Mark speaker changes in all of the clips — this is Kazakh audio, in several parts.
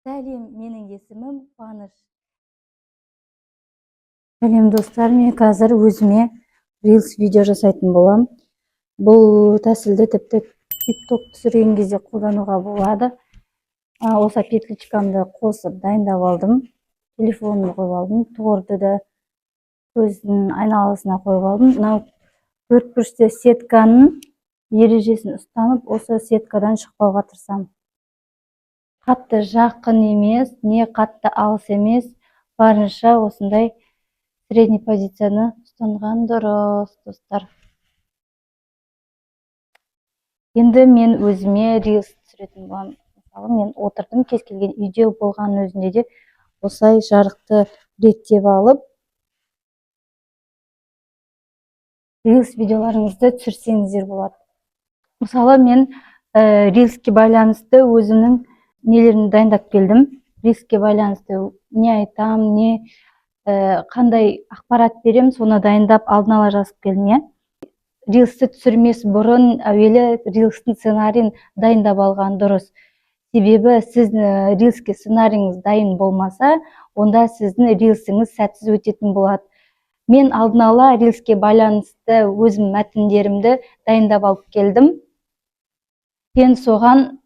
Speaker 1: Сәлем, менің есімім Қуаныш. Сәлем достар, мен қазір өзіме Reels видео жасайтын болам. Бұл тәсілді тіпті TikTok түсірген кезде қолдануға болады. Осы петличкамды қосып дайындап алдым. Телефонымды қойып алдым. Торды да көздің айналасына қойып алдым. Мынау төртбұрышты сетканың ережесін ұстанып, осы сеткадан шықпауға тырысамын. Қатты жақын емес, не қатты алыс емес, барынша осындай средний позицияны ұстанған дұрыс, достар. Енді мен өзіме Reels түсіретін боламын. Мысалы, мен отырдым, кез келген үйде болған өзінде де осылай жарықты реттеп алып, Reels видеоларыңызды түсірсеңіздер болады. Мысалы, мен Reels'ке байланысты өзімнің нелерін дайындап келдім. Reels'ке байланысты не айтам, не қандай ақпарат берем, соны дайындап алдын ала жазып келдім. Reels'ті түсірмес бұрын әуелі Reels'тің сценарийін дайындап алған дұрыс. Себебі сіз Reels'ке сценарийіңіз дайын болмаса, онда сіздің Reels'іңіз сәтсіз өтетін болады. Мен алдын ала Reels'ке байланысты өзім мәтіндерімді дайындап алып келдім. Мен соған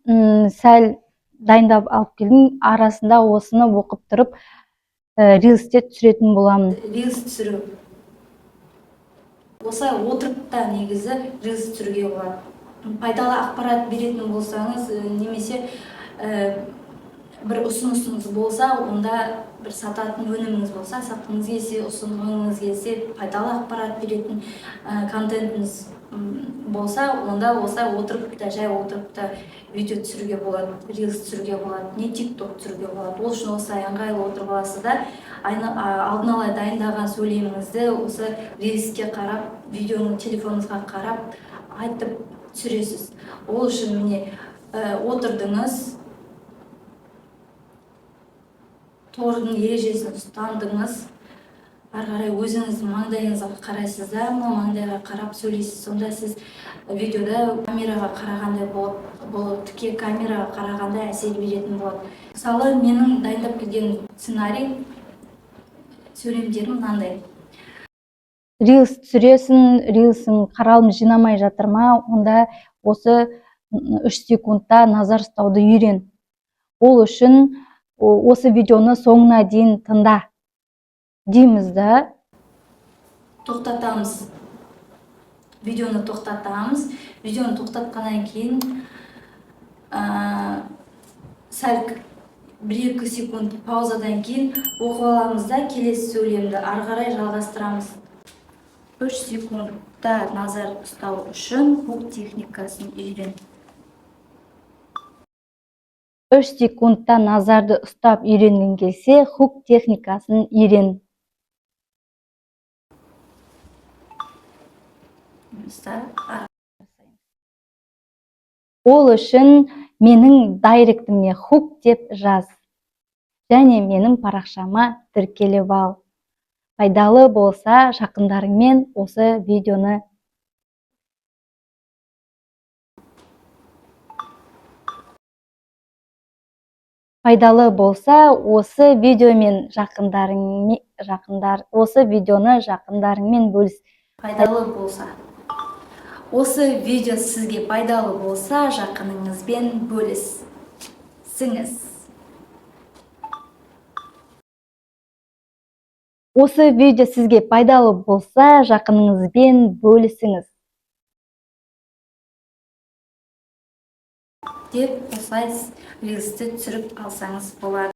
Speaker 1: сәл дайындап алып келдім, арасында осыны оқып тұрып Reels'те түсіретін боламын.
Speaker 2: Reels түсіру. Осылай отырып та негізі Reels түсіруге болады. Пайдалы ақпарат беретін болсаңыз, немесе бір ұсынысыңыз болса, онда бір сататын өніміңіз болса, сатқыңыз келсе, ұсынғыңыз келсе, пайдалы ақпарат беретін контентіңіз болса, онда осылай отырып та, жай отырып та видео түсіруге болады, Reels түсіруге болады, не TikTok түсіруге болады. Ол үшін осылай ыңғайлы отырып аласыздар. Алдын ала дайындаған сөйлеміңізді осы Reels'ке қарап, видеоны телефоныңызға қарап айтып түсіресіз. Ол үшін міне отырдыңыз, тордың ережесін ұстандыңыз, ары қарай өзіңіздің маңдайыңызға қарайсыз да, маңдайға қарап сөйлейсіз. Сонда сіз видеода камераға қарағандай болады, тіке камераға қарағандай әсер беретін болады. Мысалы, менің дайындап келген сценарий, сөйлемдерім мынандай.
Speaker 1: Reels түсіресің, Reels'ің қаралым жинамай жатыр ма, онда осы 3 секундта назар ұстауды үйрен. Ол үшін осы видеоны соңына дейін тыңда дейміз да.
Speaker 2: Тоқтатамыз. Видеоны тоқтатамыз. Видеоны тоқтатқаннан кейін сәл 1-2 секунд паузадан кейін оқып аламыз да, келесі сөйлемді ары қарай жалғастырамыз. 3 секундта назар ұстау үшін хук техникасын үйрен.
Speaker 1: 3 секундта назарды ұстап үйренгің келсе, хук техникасын үйрен. Ол үшін менің дайректіме хук деп жаз. Және менің парақшама тіркеліп ал. Пайдалы болса, жақындарыңмен осы видеоны жақындарыңмен бөліс.
Speaker 2: Пайдалы болса. Осы видео сізге пайдалы болса, жақыныңызбен бөлісіңіз.
Speaker 1: Осы видео сізге пайдалы болса, жақыныңызбен бөлісіңіз.
Speaker 2: Деп осылай Reels'ті түсіріп алсаңыз болады.